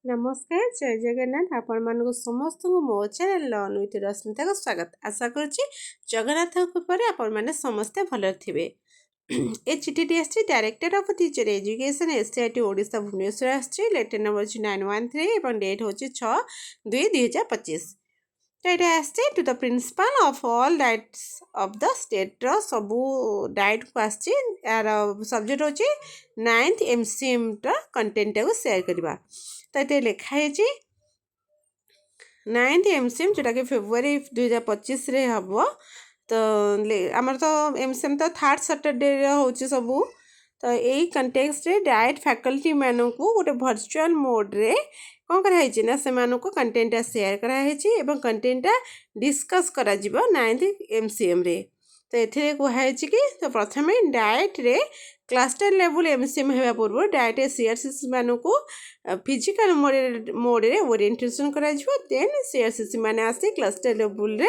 नमस्कार जय जगन्नाथ आपण मानक समस्त मो चैनल लर्न विथ रश्मिता को स्वागत आशा करुच्ची जगन्नाथ कृपा आपण मैंने समस्ते भल थे। ए चिठी आसी director of teacher education SCIT Odisha Bhubaneswar आसी लेटर नंबर 913 और डेट हूँ 6/2/2025। तो ये आसছে to the principal of all DIETs of the state रो सबू डाइट को आसছে यार सब्जेक्ट होची 9th MCM टा कंटेंट को शेयर करबा। तो ये लिखाई 9th MCM जोटा कि फेब्रुआरी 2025 रे हम तो आमर तो MCM तो 3rd सैटरडे होची सबू। तो यही कंटेक्स्ट रे डाइट फैकल्टी मानू गोटे वर्चुअल मोड रे कौन कराई ना से मानू कंटेंटा शेयर कराई एवं कंटेंटा डिस्कस करा जिवो 9th MCM रे। तो ये कहुई कि तो प्रथम डाइट रे क्लस्टर लेवल MCM होगा पूर्व डाइट सीआरसीसी मानू फिजिकल मोड रे ओरिएंटेशन करा जिवो। देन सीआरसीसी माने आसी क्लस्टर लेवल रे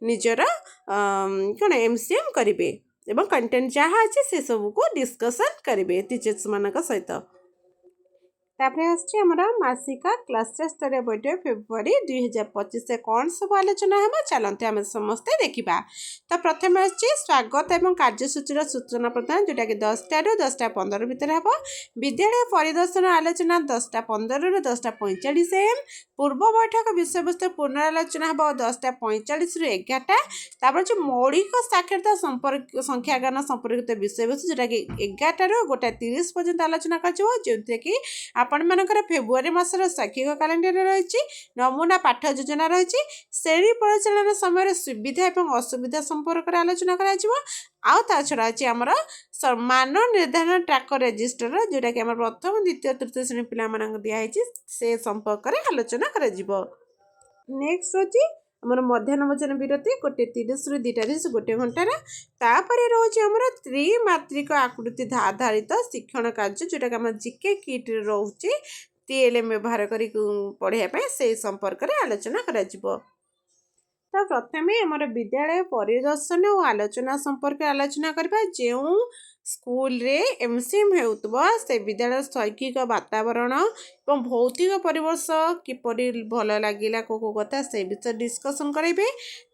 निजर कौन MCM करेंगे एवं कंटेंट जहाँ अच्छे से सब को डिस्कसन करेंगे टीचर्स मान सहित। तापर आमर मासिका क्लस्टर स्तरीय बैठक फेब्रुआरी 2025 से कौन सब आलोचना है चलते आम समस्ते देखा। तो प्रथम स्वागत और कार्यसूची सूचना प्रदान जोटा कि 10टा ରୁ 10ଟା15 भितर हम विद्यालय परिदर्शन आलोचना 10टा15 ରୁ 10टा45 AM पूर्व बैठक विषय वस्तु पुनरालोचना हम 10टा45 ରୁ 11टा। तापर जो मौलिक साक्षरता संपर्क संख्याज्ञान संपर्कित विषय वस्तु जोटा कि 11टा ରୁ 1:30 पर्यंत आलोचना कर जो कि आपण मानकर फेब्रुआरी मासर शैक्षिक कैलेंडर रही नमूना पाठ योजना रही श्रेणी परिचालन समय सुविधा और असुविधा संपर्क में आलोचना करा छड़ा अच्छी आमर मान निर्धारण ट्राक रजिस्टर जोटा कि प्रथम द्वितीय तृतीय श्रेणी पिला दिखाई से संपर्क में आलोचना कर। नेक्स्ट होची आमर मध्याह्न भोजन विरति 1:30 ରୁ 2:30 1 घंटार। तापर रोचे आमर त्रिमात्रिक आकृति आधारित शिक्षण कार्य जोटा कि आम जीके किट रोचे TLM व्यवहार कर पढ़ाई से संपर्क में आलोचना करा जिवो। तो प्रथम आमर विद्यालय परिदर्शन और आलोचना संपर्क आलोचना करबा जो स्कूल रे MCM हेउतबो से विद्यालय शैक्षिक वातावरण और भौतिक परिवेश किपरि भल लगिला को कथा से विषय डिस्कसन करेंगे।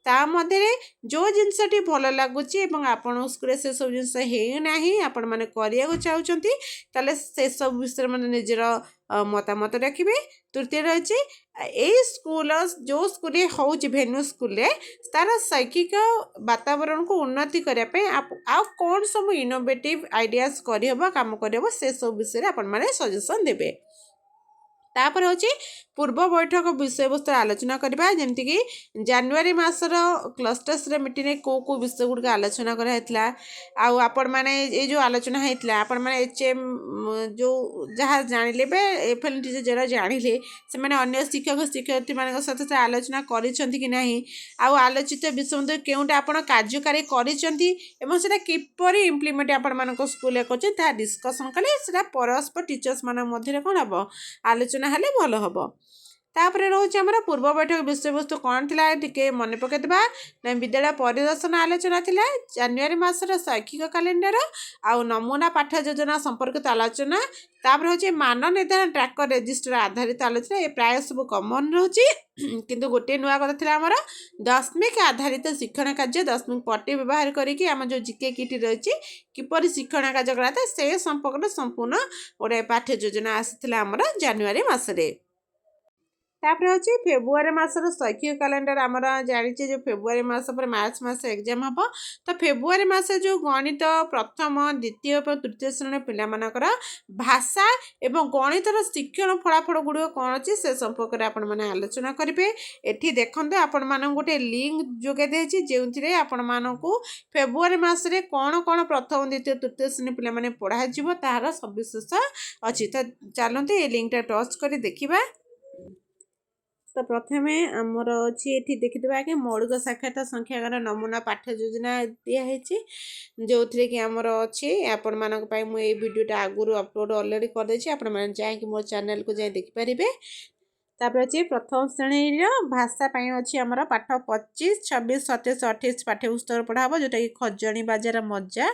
ता मध्य जो जिनसटी भल लगुच आपण स्कूल से सब जिनस है आपण मैंने करिया चाहते ताले से सब विषय मैंने निजर मतामत रखिए। तृतीय रही यही स्कूल जो स्कूल हो भेन्यू स्कूल तार शैक्षिक वातावरण को उन्नति करने कौन सब इनोवेटिव आइडियाज करहब काम करहब से सब विषय आपण मैंने सजेसन देवे। तापर होची पूर्व बैठक विषय वस्तु आलोचना करबा जेमति कि जनवरी मासर क्लस्टर्स रे मीटिंग को विषय गुड़ आलोचना कराइला आउ आपण माने ये जो आलोचना होता आपण माने HM जो जहाँ जानिले बे एफएल टीचर जरा जानिले से माने अन्य शिक्षक शिक्षयित्री मान सहित आलोचना करिसेंती कि नाही आउ आलोचित विषय केउटा आपण कार्यकारी करिसेंती एवं सेटा किपरि इम्प्लीमेंट आपण मान स्कूल करछे ता डिस्कशन कले सेटा परस्पर टीचर्स मान मध्य कोन हबो आलोचना हेले भल हम। तापर रोचे आमर पूर्व बैठक विषय वस्तु कौन थिला टिके मन पकेदबा ना विद्यालय परिदर्शन आलोचना थिला जनवरी मासर शैक्षिक कैलेंडर आउ नमूना पाठ योजना संपर्कित आलोचना। तापर होचे मान निर्धारण ट्राक रजिस्टर आधारित आलोचना ये प्राय सब कमन रोचे किंतु गोटे नुआ कथा थिला आमर दशमिक आधारित शिक्षण कार्य दशमिक पट्टी व्यवहार करिकि आम जो जीके किट रही किपरि शिक्षण कार्य कराता से संपर्क संपूर्ण गोटे पाठ योजना आसीथिला आमर जनवरी मासरे। तापर होची फेब्रुआरी मासर शैक्षिक कैलेंडर आमर जानिचे जो फेब्रुआरी मास पर मार्च मास एग्जाम हम तो फेब्रुआरी मास जो गणित प्रथम द्वितीय और तृतीय श्रेणी पिला मानकर भाषा एवं गणितर शिक्षण फलाफल गुड़ कौन अच्छी से संपर्क में आपण मैंने आलोचना करेंगे। एठी देखते आपण मान गोटे लिंक जोगे देछि जो आपण मानकु फेब्रुआरी मासरे कौन कौन प्रथम द्वितीय तृतीय श्रेणी पिला माने पढ़ा जिवो तार सविशेष अच्छी। तो चलते ये लिंकटा टच कर देखा। तो प्रथम आमर अच्छी ये देखिए आगे मौलिक साक्षरता संख्यागार नमूना पाठ योजना दिखाई जो थी कि आमर अच्छी आपण मान मुझे वीडियोटा आगुरी अपलोड अलरेडी करदे आपण मैंने जाकि मो चैनल को जाए देखिपारे। तापर अच्छे प्रथम श्रेणी भाषा अच्छी आमर पाठ 25 26 27 28 पाठ्यपुस्तक पढ़ा जोटा कि खजणी बाजार मजा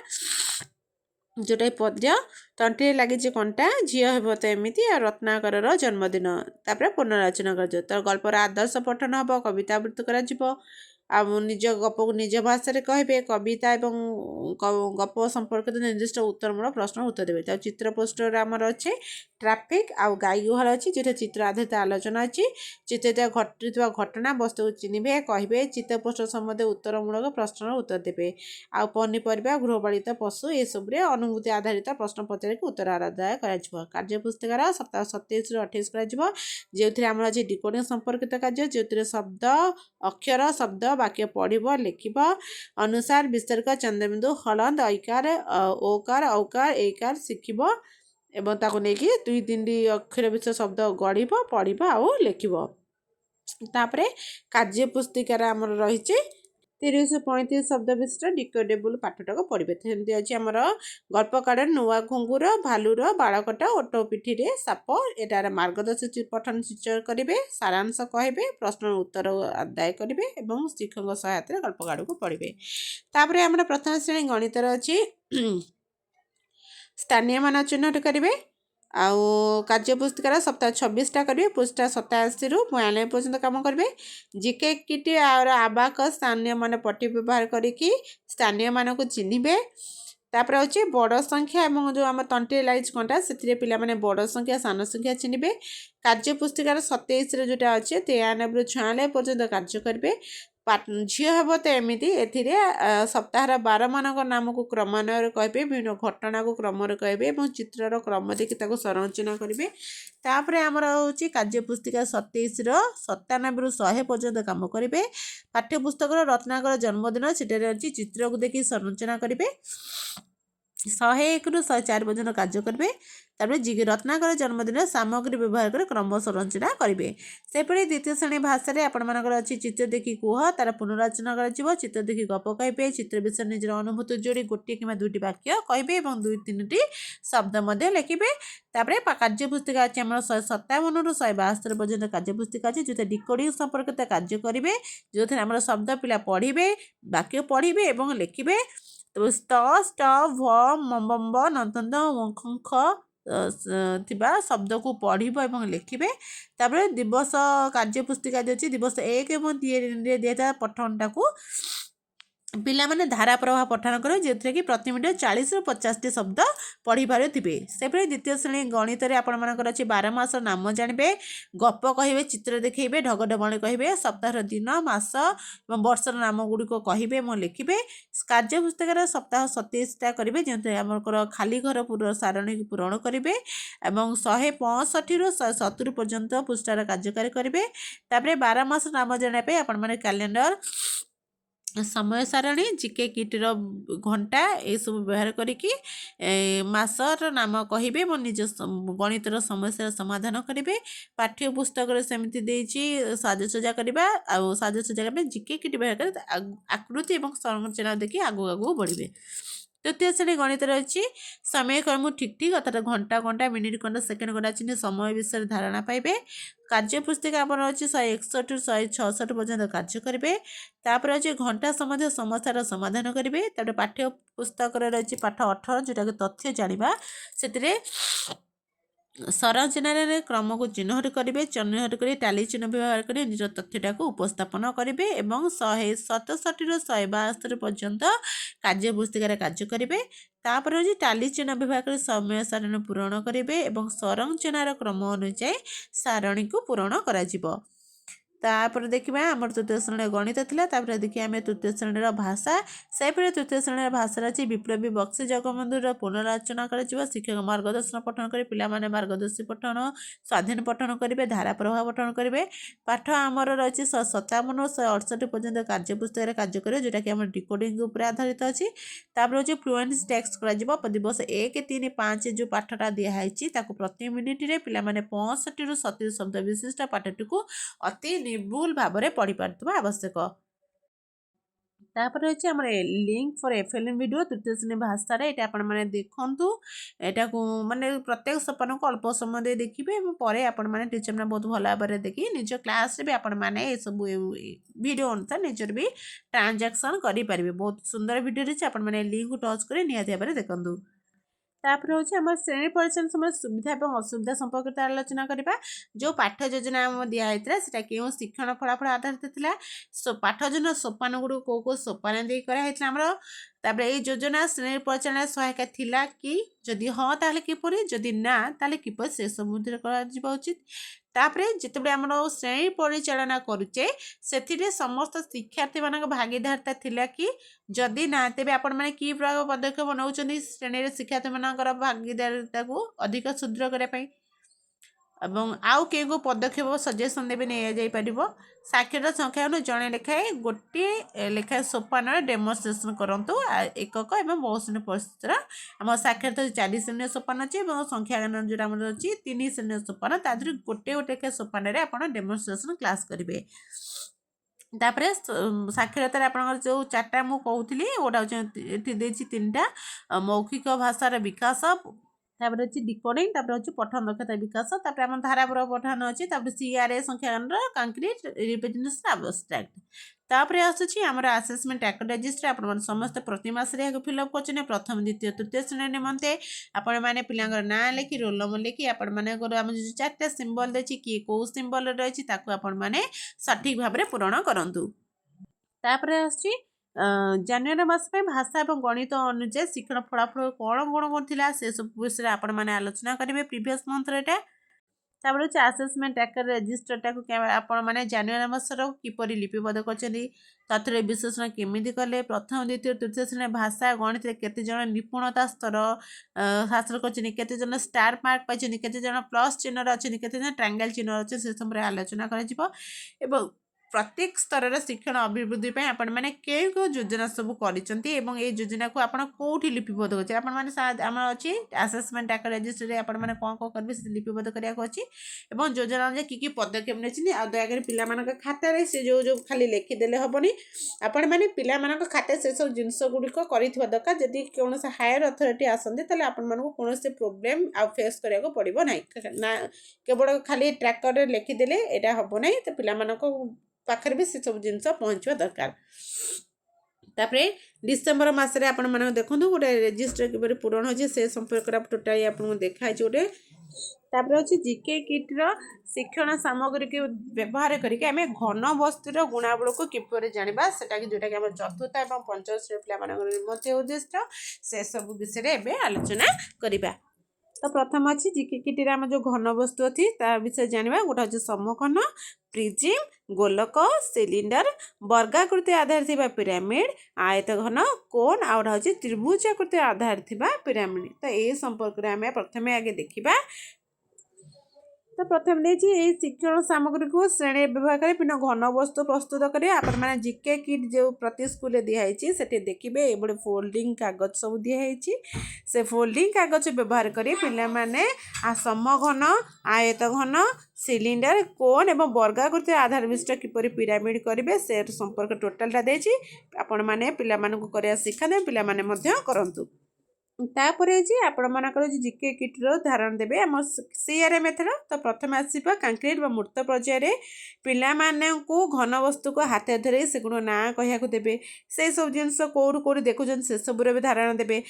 जोटा पद्य तंटी लगी कंटा झील हे तो एमती रत्नाकर जन्मदिन तापर पुनर्रचना कर तो गल्पर आदर्श पठन हम कविता आवृत्ति कर निज गप को निज भाषा कहे कविता और गप संपर्कित निर्दिष्ट उत्तरमूलक प्रश्न उत्तर देवे तो चित्र पोस्टर आमर अच्छे ट्राफिक आउ गाई गुहाल अच्छी जो चित्र आधारित आलोचना अच्छी चित्रित घटुवा घटना वस्तु को चिन्हे कहे चित्र पोस्टर सम्बन्धी उत्तरमूलक प्रश्न उत्तर देवे आ पनीपरिया गृहपालित पशु ये सब अनुभूति आधारित प्रश्न पचार उत्तर आदाय कार्य पुस्तिकार सप्ताह 27 ରୁ 28 जो आम अच्छे डिकोडिंग संपर्कित कार्य जो शब्द अक्षर शब्द वाक्य पढ़ लिख अनुसार विस्तारित चंद्रबिंदु हलंद ऐकार ओकार औकार एकार शिखब एवं ताको लेकिन 2-3टी अक्षर विषय शब्द गढ़ पढ़ आउ लिख तापर कार्य पुस्तिकार आमर रही 30-35 शब्द विशिष्ट डिकोडेबल पाठटाक पढ़े सेमती अच्छी आमर गल्प कार्ड नुआ घुंगुर भालुर बाड़कटा ओटो पिठी साप एटार मार्गदर्शी पठन शीर्षक करेंगे सारांश कहे प्रश्न उत्तर आदाय करेंगे और शिक्षक सहायता गल्प कार्ड को पढ़े तापर आम प्रथम श्रेणी गणितर अच्छी स्थानीय मान चिन्हट करेंगे आउ कार्य पुस्तिकार सप्ताह 26टा करेंगे पृष्ठा 87 ରୁ 92 पर्यंत कम करेंगे जिके किटी और आबाक स्थानीय मान पट्टी व्यवहार करिकी स्थानीय मान को चिन्हे तापर अच्छे बड़ संख्या और जो आम तंटी लाइज कंटा से पिला माने बड़ संख्या सान संख्या चिन्हे कार्य पुस्तिकार 27 ରେ जोटा अच्छे 93 ରୁ 96 पर्यंत कार्य करेंगे झील हे तो एमती सप्ताहर 12 मानक नाम को क्रमान्वय कहे विभिन्न घटना को क्रम कहे चित्रर क्रम देखी संरचना करेंगे तापर आमर हूँ कार्य पुस्तिका 27 ରୁ 97 ରୁ 100 पर्यंत कम करेंगे पाठ्यपुस्तक रत्नाकर जन्मदिन सेठारे अच्छी चित्र को देखी संरचना करेंगे 101 ରୁ 104 पर्यंत कार्य करेंगे तापर रत्नाकर जन्मदिन सामग्री व्यवहार कर क्रम संरचना करेंगे सेपरी द्वितीय श्रेणी भाषा में आपर अच्छी चित्र देखी कुह तार पुनर्रचना कर चित्र देखी गप कहे चित्र विषय निजर अनुभूति जोड़ी गोटे कि 2टी वाक्य कहे 2-3ଟି शब्द लिखे तापर कार्य पुस्तिका अच्छी आम 157 ରୁ 172 पर्यंत कार्य पुस्तिका अच्छी जो डिकोडिंग संपर्कित कार्य करेंगे जो आम शब्द पिला पढ़े वाक्य पढ़े और लिखे तो स्त स्ट भ मम्ब नतंद वंख थिबा शब्द को पढ़ लिखे तापर दिवस कार्य पुस्तिका अच्छी दिवस 1 और 3 दिया पठनटा को पिला माने धारा प्रवाह पठन करे जो कि प्रति मिनट 40 ରୁ 50ଟି शब्द पढ़ी पारे सेपरी द्वितीय श्रेणी गणित में आपर अच्छी 12 मास नाम जानवे गप कहे चित्र देखेबे ढगढमाणी कहे सप्ताह दिन मास और वर्षर नाम गुड़िक कहे लिखे कार्य पुस्तक सप्ताह 27टा करेंगे जो आमर खाली घर पूरा सारणी पूरण करेंगे और 165 ରୁ 170 पर्यंत पृष्ठार कार्यकारी करेंगे तापर 12 मास नाम जानापे आपण कैलेंडर समय सारणी जिके किटर घंटा ये सब व्यवहार करिकी मासर नाम कहे निज गणितर समस्या समाधान करेंगे पाठ्य पुस्तक सेमती देछि साजसज्जा करवा आ साजसज्जा जिके किट व्यवहार कर आकृति और संरचना देखी आगू आगू बढ़े तृतीय श्रेणी गणित अच्छी समय कर्म ठीक ठीक अर्थात घंटा घंटा मिनिट घंटा सेकेंड घंटा चिन्ह समय विषय धारणा पाइबे कार्य पुस्तिका आम अच्छी 161 ରୁ 166 पर्यंत कार्य करेंगे तापर अच्छे घंटा संबंध समस्यार समाधान करेंगे तापर पाठ्य पुस्तक रही पाठ 18 जोटा कि तथ्य जाना से संरचना क्रम को चिन्हट करेंगे चिन्हट कर टाली चिन्ह व्यवहार कर निज तथ्यटा को उपस्थापन करेंगे और 167 ରୁ 172 पर्यंत कार्य पुस्तिकार कार्य करेंगे तापर हूँ टाली चिन्ह व्यवहार कर समय सारणी पूरण करेंगे और संरचनार क्रम अनुसार सारणी को पूरण करा तापर देखिए आम तृतीय श्रेणी गणित थिला तापर देखिए आम तृतीय श्रेणी भाषा सेपरी तृतीय श्रेणी भाषा अच्छी विप्लवी बक्सी जगबंधुर पुनर्रचना कर शिक्षक मार्गदर्शन पठन कर पिला माने मार्गदर्शी पठन स्वाधीन पठन करेंगे धारा प्रवाह पठन करेंगे पाठ आमर रही 157 ରୁ 168 पर्यंत कार्य पुस्तक कार्य करेंगे जोटा कि आम डिकोडिंग उपर आधारित अच्छी तापर हूँ फ्लुएंसी टेक्स्ट कर दिवस 1, 3, 5 जो पाठटा दिखाई प्रति मिनिट रे पिला माने 65 ରୁ 70 शब्द विशिष्ट पाठटी को अति निर्भुल भाव में पढ़ी पार्थिबा आवश्यक तापर अच्छे आम लिंक फॉर एफएलएन वीडियो तृतीय श्रेणी भाषा ये आपण मैंने देखु यहाँ को माने प्रत्येक सोपान को अल्प समय दे देखिए पर आपण मैंने टीचर मैंने बहुत भल भाव में देखिए निज क्लास भी आपण मैंने ये सब वीडियो अनुसार निजर भी ट्रांजैक्शन करेंगे बहुत सुंदर वीडियो रही है आपण मैंने लिंक टच कर निहाती भाव में देखूँ। तापर हूँ आम श्रेणी परिचालन समय सुविधा और असुविधा संपर्कित आलोचना करवा जो पाठ योजना दिखाई से क्यों शिक्षण फलाफल आधारित था पाठ योजना सोपान गुड़ कौ कौ सोपान दे कराई तापर ये योजना श्रेणी परिचालन सहायक थिला कि जदि हाँ ताहले किपरि जदि ना ताहले किपरि से समुद्र करा उचित तापर जिते आम श्रेणी परिचालना करुचे से समस्त शिक्षार्थी मान भागीदारिता थिला कि जदि ना तेबे आपण माने कि प्रकार पदक्षेप नौचंदी श्रेणी शिक्षार्थी मानकर भागीदारिता को अधिक सुदृढ़ करने एवं आउ के पदक्षेप सजेसन देवे नहीं पार साक्षरता संख्या जड़े लेखाएं गोटे लेखाएं सोपान डेमोन्स्ट्रेशन करूँ एकक एवं बहुश्रेणी परिस्थितिर आम साक्षरता 4 श्रेणी सोपान अच्छे संख्या जो आम अच्छी 3 श्रेणी सोपान तादर गोटे गोटे सोपान आप डेमोन्स्ट्रेशन क्लास करेंगे तापर साक्षरतार आपंकर जो 4टा मुझे कहूली गोटा हूँ 3टा मौखिक भाषार विकास तापर अच्छी डिकोडिंग तापर अच्छी पठन दक्षता विकास तापर आम धारापुर पठन अच्छी तापर सीआरए संख्यान कंक्रीट रिप्रेजेंटेशन एब्स्ट्रैक्ट तापर आसूँ आम आसेसमेंट आक्ट रजिस्टर आप समस्त प्रति मासरे फिलअप कर प्रथम द्वितीय तृतीय श्रेणी निमंते आपण मैंने पिला ना लिखि रोल नंबर लिखि आपण मानकर आम जो 4टा सिंबल देखिए किए कौ सिंबल रही आपण मैंने सठिक भाव में पूरण करूँ तापर आसूँ जानुरी मास भाषा और गणित अनुजाई शिक्षण फलाफल कौन कौन करा से सब विषय आपण मैंने आलोचना करेंगे प्रीवियस मंथ एटा तापर हूँ आसेसमेंट आकार रेजिस्टरटा को आपण मैंने जानुरी मासर किपरि लिपिबद्ध कर तथ्य विश्लेषण केमी कले प्रथम द्वितीय तृतीय श्रेणी भाषा गणित केते जन निपुणता स्तर हासिल कर स्टार मार्क पाई केते प्लस चिन्ह अच्छे केते ट्रायंगल चिन्ह अच्छे से सब आलोचना कर प्रत्येक स्तर शिक्षण अभिवृद्धि आपण मैंने कौ योजना सब कर योजना को आप कौटी लिपिबद्ध कर आम अच्छी आसेसमेंट आकार रजिस्टर आप कौन कौन करेंगे से लिपिबद्ध कराया अच्छी योजना अनुसार कि पदक्षेप नहीं आ दयाकर पिला खातार से जो जो खाली लिखिदेले हेनी आपण मैंने पिला खाता से सब जिनस गुड़िक कर दरकार जदि कौन हायर अथॉरिटी आसते तेल आपण कौन प्रोब्लेम आ फेस कराया पड़ो ना केवल खाली ट्रैकर लिखिदेले यहाँ हम ना तो पिला पाखर भी से सब जिनस पहुँचवा दरकार तापरे डिसेम्बर मासरे आपण माने देखंतु गोटे रजिस्टर किबरे पूरण हो से संपर्क टोटाली आपन देखाई जोटे तापरे अछि जीके किट रो शिक्षण सामग्री के व्यवहार करके आमे घन वस्तुर गुणावली को किपरे जानिबा सेटा कि जोटा कि हम चतुर्थ एवं पंचम श्रेणी पिला मानकर निमंते उद्देश्य से सब विषय रे एबे आलोचना करिबा तो प्रथम अच्छी जीके किट आम जो घन वस्तु अच्छी विषय जाना गोटे हूँ समघन प्रिजिम गोलक सिलिंडर वर्गाकृति आधार पिरामिड आयत घन कोन आउटा हूँ त्रिभुजाकृति आधार पिरामिड तो ये संपर्क में आम प्रथम आगे देखा तो प्रथम देखिए शिक्षण सामग्री को श्रेणी व्यवहार कर भिन्न घन वस्तु प्रस्तुत करें आपण मैंने जीके किट जो प्रति स्कूल दिखाई से देखिए ये फोल्डिंग कागज सब दिखाई से फोल्डिंग कागज व्यवहार कर पे समघन आयत घन सिलिंडर कोन एवं वर्गाकृति आधार विशिष्ट किपरि पिरामिड करेंगे से संपर्क टोटालटा देछि आपण मैंने पिला शिक्षा पिला करंतु तापर आपण मानकर जीके किट्र धारण देवे आम सीआरए मेथड तो प्रथम आसवा कंक्रीट व मूर्त पर्यायर पिला को घन वस्तु को हाथ धरे से गुण ना कहू देवे से सब जिन कौटू कौटी देखुं से सब धारण देवे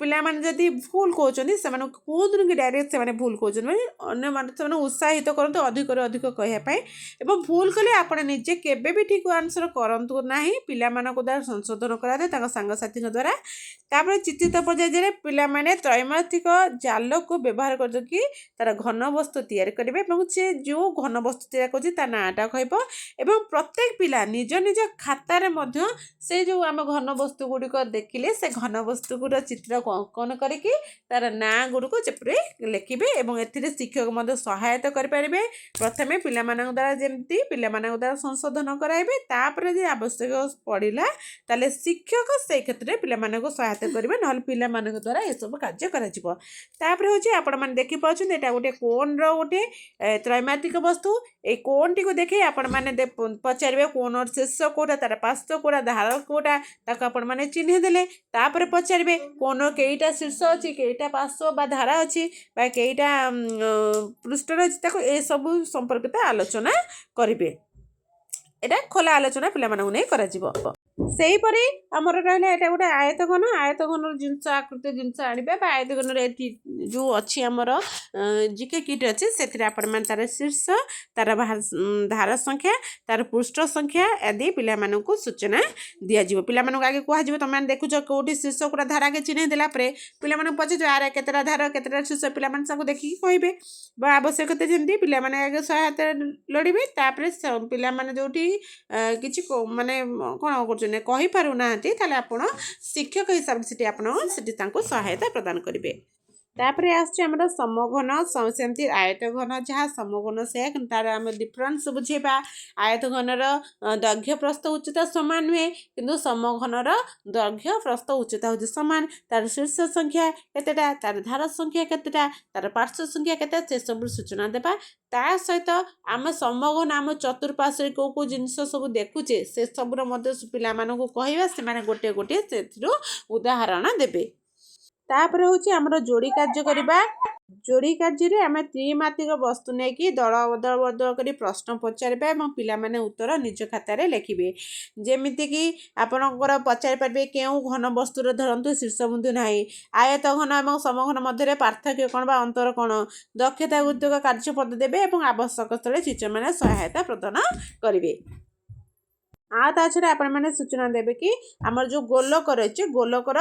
पाने भूल कहते हैं कौन कि डायरेक्ट से भूल कहते हैं उत्साहित करते अधिक अधिक कहवाई भूल कले आप निजे केवे भी ठीक आंसर करूँ ना पिला द्वारा संशोधन कराए सांगसाथी द्वारा तापर चित्रित पर्यायर पिला माने त्रैमासिक जाल को व्यवहार करके तार घन वस्तु तैयार करेंगे से जो घन वस्तु तैयार कर नाटा कह प्रत्येक पिला निज निज खातार से जो आम घन वस्तु गुड़िक देखिले से घन वस्तु गुड़ चित्र को अंकन करके तार ना गुड़क जपरी लिखे और शिक्षक सहायता करेंगे प्रथम पिला द्वारा जमी पिला द्वारा संशोधन कराइबे तापर जे आवश्यक पड़ा ताले शिक्षक से क्षेत्र में पिला सहायता करेंगे ना पिला द्वारा ये सब कार्य कर आपण मैंने देखिपारे यहाँ गोटे कोन रोटे त्रैमासिक वस्तु ये कोन टी को देखे आपण मैंने पचारे कोन शेष कोटा तार पार्श्व कोटा धार कोटा आपण मैंने चिन्ह देले तापर पचारे कोन कईटा शीर्ष अच्छी कईटा पार्श्व बा धारा अच्छी कईटा पृष्ठ अच्छी ये सब संपर्कित आलोचना करेंगे एटा खोला आलोचना पिला नहीं करा ସେଇପରି ଆମର ରହିଲା ଏଇଟା ଗୋଟେ ଆୟତଘନର ଜିନିଷ ଆକୃତି ଜିନିଷ ଆଣିବେ ବା ଆୟତଘନର ଏଠି ଯେଉଁ ଅଛି ଆମର ଜିକେ କିଟ୍ ଅଛି ସେଥିରେ ଆପଣମାନେ ତାର ଶୀର୍ଷ ତାର ଧାର ସଂଖ୍ୟା ତାର ପୃଷ୍ଠ ସଂଖ୍ୟା ଆଦି ପିଲାମାନଙ୍କୁ ସୂଚନା ଦିଆଯିବ। ପିଲାମାନଙ୍କୁ ଆଗେ କୁହାଯିବ ତୁମେମାନେ ଦେଖୁଛ କେଉଁଠି ଶୀର୍ଷ କୋଉଟା ଧାରାକେ ଚିହ୍ନେଇ ଦେଲା ପରେ ପିଲାମାନଙ୍କୁ ପଚାରିବ ଆରେ କେତେଟା ଧାର କେତେଟା ଶୀର୍ଷ ପିଲାମାନେ ତାଙ୍କୁ ଦେଖିକି କହିବେ ବା ଆବଶ୍ୟକତା ଯେମିତି ପିଲାମାନେ ଆଗେ ସହାୟତା ଲୋଡ଼ିବେ ତାପରେ ପିଲାମାନେ ଯେଉଁଠି କିଛି ମାନେ କ'ଣ କରୁଛନ୍ତି କହିପାରୁନାହାନ୍ତି ତାହେଲେ ଆପଣ ଶିକ୍ଷକ ହିସାବରେ ସେଠି ତାଙ୍କୁ ସହାୟତା ପ୍ରଦାନ କରିବେ। ତାପରେ ଆସୁଛି ଆମର ସମଘନ ସେମିତି ଆୟତଘନ ଯାହା ସମଘନ ସେୟା କିନ୍ତୁ ତାର ଆମେ ଡିଫରେନ୍ସ ବୁଝେଇବା। ଆୟତଘନର ଦୈର୍ଘ୍ୟ ପ୍ରସ୍ଥ ଉଚ୍ଚତା ସମାନ ନୁହେଁ କିନ୍ତୁ ସମଘନର ଦୈର୍ଘ୍ୟ ପ୍ରସ୍ଥ ଉଚ୍ଚତା ହେଉଛି ସମାନ। ତାର ଶୀର୍ଷ ସଂଖ୍ୟା କେତେଟା ତାର ଧାର ସଂଖ୍ୟା କେତେଟା ତାର ପାର୍ଶ୍ୱ ସଂଖ୍ୟା କେତେ ସେସବୁ ସୂଚନା ଦେବା। ତା ସହିତ ଆମେ ସମଘନ ଆମ ଚତୁଃପାର୍ଶ୍ୱରେ କେଉଁ ଜିନିଷ ସବୁ ଦେଖୁଛେ ସେସବୁର ମଧ୍ୟ ପିଲାମାନଙ୍କୁ କହିବା ସେମାନେ ଗୋଟିଏ ଗୋଟିଏ ସେଥିରୁ ଉଦାହରଣ ଦେବେ। ତାପରେ ହେଉଛି ଆମର ଯୋଡ଼ି କାର୍ଯ୍ୟ କରିବା। ଯୋଡ଼ି କାର୍ଯ୍ୟରେ ଆମେ ତ୍ରିମାତ୍ରିକ ବସ୍ତୁ ନେଇକି ଦଳ ବଦଳ କରି ପ୍ରଶ୍ନ ପଚାରିବା ଏବଂ ପିଲାମାନେ ଉତ୍ତର ନିଜ ଖାତାରେ ଲେଖିବେ। ଯେମିତିକି ଆପଣଙ୍କର ପଚାରି ପାରିବେ କେଉଁ ଘନ ବସ୍ତୁର ଧରନ୍ତୁ ଶୀର୍ଷବିନ୍ଦୁ ନାହିଁ, ଆୟତ ଘନ ଏବଂ ସମଘନ ମଧ୍ୟରେ ପାର୍ଥକ୍ୟ କ'ଣ ବା ଅନ୍ତର କ'ଣ, ଦକ୍ଷତା ଉଦ୍ୟୋଗ କାର୍ଯ୍ୟପଦ ଦେବେ ଏବଂ ଆବଶ୍ୟକ ସ୍ଥଳେ ଶିକ୍ଷକମାନେ ସହାୟତା ପ୍ରଦାନ କରିବେ। ଆଉ ତା ଛଡ଼ା ଆପଣମାନେ ସୂଚନା ଦେବେ କି ଆମର ଯେଉଁ ଗୋଲକ ରହିଛି ଗୋଲକର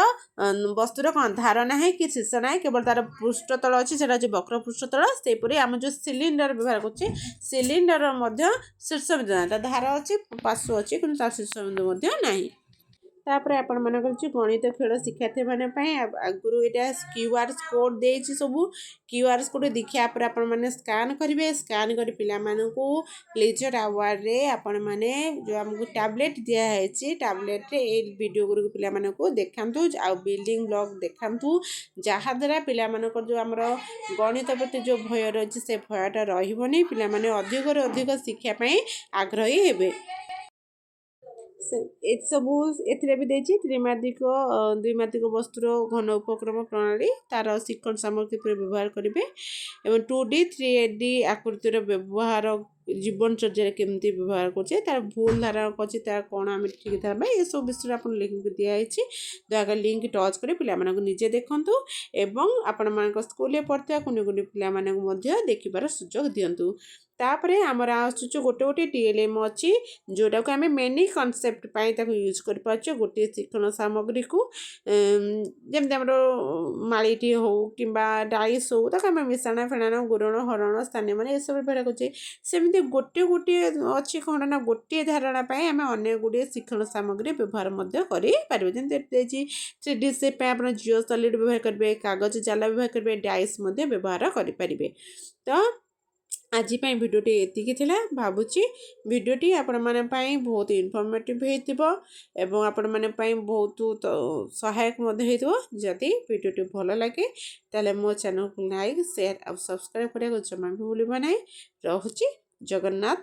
ବସ୍ତୁର କ'ଣ ଧାର ନାହିଁ କି ଶୀର୍ଷ ନାହିଁ କେବଳ ତାର ପୃଷ୍ଠତଳ ଅଛି ସେଇଟା ହେଉଛି ବକ୍ର ପୃଷ୍ଠତଳ। ସେହିପରି ଆମେ ଯେଉଁ ସିଲିଣ୍ଡର ବ୍ୟବହାର କରୁଛେ ସିଲିଣ୍ଡର ମଧ୍ୟ ଶୀର୍ଷବିନ୍ଦୁ ନାହିଁ, ତା ଧାର ଅଛି ପାର୍ଶ୍ୱ ଅଛି କିନ୍ତୁ ତାର ଶୀର୍ଷବିନ୍ଦୁ ମଧ୍ୟ ନାହିଁ। ତାପରେ ଆପଣମାନଙ୍କର ଯେଉଁ ଗଣିତ ଖେଳ ଶିକ୍ଷାର୍ଥୀମାନଙ୍କ ପାଇଁ ଆଗରୁ ଏଇଟା QR କୋଡ଼୍ ଦେଇଛି ସବୁ QR କୋଡ଼୍ ଦେଖିବା ପରେ ଆପଣମାନେ ସ୍କାନ୍ କରିବେ। ସ୍କାନ୍ କରି ପିଲାମାନଙ୍କୁ ଲେଜର ଆୱାରରେ ଆପଣମାନେ ଯେଉଁ ଆମକୁ ଟ୍ୟାବଲେଟ୍ ଦିଆହେଇଛି ଟ୍ୟାବଲେଟ୍ରେ ଏଇ ଭିଡ଼ିଓ ଗୁଡ଼ିକୁ ପିଲାମାନଙ୍କୁ ଦେଖାନ୍ତୁ ଆଉ ବିଲ୍ଡିଂ ବ୍ଲକ୍ ଦେଖାନ୍ତୁ ଯାହାଦ୍ୱାରା ପିଲାମାନଙ୍କର ଯେଉଁ ଆମର ଗଣିତ ପ୍ରତି ଯେଉଁ ଭୟ ରହିଛି ସେ ଭୟଟା ରହିବନି, ପିଲାମାନେ ଅଧିକରୁ ଅଧିକ ଶିକ୍ଷା ପାଇଁ ଆଗ୍ରହୀ ହେବେ। ଏସବୁ ଏଥିରେ ବି ଦେଇଛି ଦ୍ୱିମାତ୍ରିକ ବସ୍ତୁର ଘନ ଉପକ୍ରମ ପ୍ରଣାଳୀ ତାର ଶିକ୍ଷଣ ସାମଗ୍ରୀ ଉପରେ ବ୍ୟବହାର କରିବେ ଏବଂ 2D 3D ଆକୃତିର ବ୍ୟବହାର ଜୀବନଚର୍ଯ୍ୟାରେ କେମିତି ବ୍ୟବହାର କରୁଛେ ତାର ଭୁଲ ଧାରଣା ଅଛି ତାର କ'ଣ ଆମେ ଠିକ୍ ଧାରଣା ଏସବୁ ବିଷୟରେ ଆପଣ ଲିଙ୍କ ଦିଆହେଇଛି। ଦୟାକରି ଲିଙ୍କ ଟଚ୍ କରି ପିଲାମାନଙ୍କୁ ନିଜେ ଦେଖନ୍ତୁ ଏବଂ ଆପଣମାନଙ୍କ ସ୍କୁଲରେ ପଢ଼ୁଥିବା କୁନି କୁନି ପିଲାମାନଙ୍କୁ ମଧ୍ୟ ଦେଖିବାର ସୁଯୋଗ ଦିଅନ୍ତୁ। ତାପରେ ଆମର ଆସୁଛୁ ଗୋଟେ DLM ଅଛି ଯେଉଁଟାକୁ ଆମେ ମେନି କନସେପ୍ଟ ପାଇଁ ତାକୁ ୟୁଜ୍ କରିପାରୁଛେ। ଗୋଟିଏ ଶିକ୍ଷଣ ସାମଗ୍ରୀକୁ ଯେମିତି ଆମର ମାଳିଟିଏ ହେଉ କିମ୍ବା ଡାଇସ୍ ହେଉ ତାକୁ ଆମେ ମିଶାଣ ଫେଣାଣ ଗୁଣନ ହରଣ ସ୍ଥାନୀୟ ମାନେ ଏସବୁ ବ୍ୟବହାର କରୁଛେ। ସେମିତି ଗୋଟିଏ ଅଛି କ'ଣ ନା ଗୋଟିଏ ଧାରଣା ପାଇଁ ଆମେ ଅନେକ ଗୁଡ଼ିଏ ଶିକ୍ଷଣ ସାମଗ୍ରୀ ବ୍ୟବହାର ମଧ୍ୟ କରିପାରିବେ। ଯେମିତି ଏଠି ଦେଇଛି 3D ସେପ୍ ପାଇଁ ଆପଣ ଜିଓ ସଲିଡ୍ ବ୍ୟବହାର କରିବେ, କାଗଜ ଜାଲ ବ୍ୟବହାର କରିବେ, ଡାଇସ୍ ମଧ୍ୟ ବ୍ୟବହାର କରିପାରିବେ। ତ ଆଜି ପାଇଁ ଭିଡ଼ିଓଟି ଏତିକି ଥିଲା। ଭାବୁଛି ଭିଡ଼ିଓଟି ଆପଣମାନଙ୍କ ପାଇଁ ବହୁତ ଇନଫର୍ମେଟିଭ୍ ହେଇଥିବ ଏବଂ ଆପଣମାନଙ୍କ ପାଇଁ ବହୁତ ସହାୟକ ମଧ୍ୟ ହେଇଥିବ। ଯଦି ଭିଡ଼ିଓଟି ଭଲ ଲାଗେ ତାହେଲେ ମୋ ଚ୍ୟାନେଲକୁ ଲାଇକ୍ ସେୟାର ଆଉ ସବସ୍କ୍ରାଇବ୍ କରିବାକୁ ଜମା ବି ଭୁଲିବ ନାହିଁ। ରହୁଛି। ଜଗନ୍ନାଥ।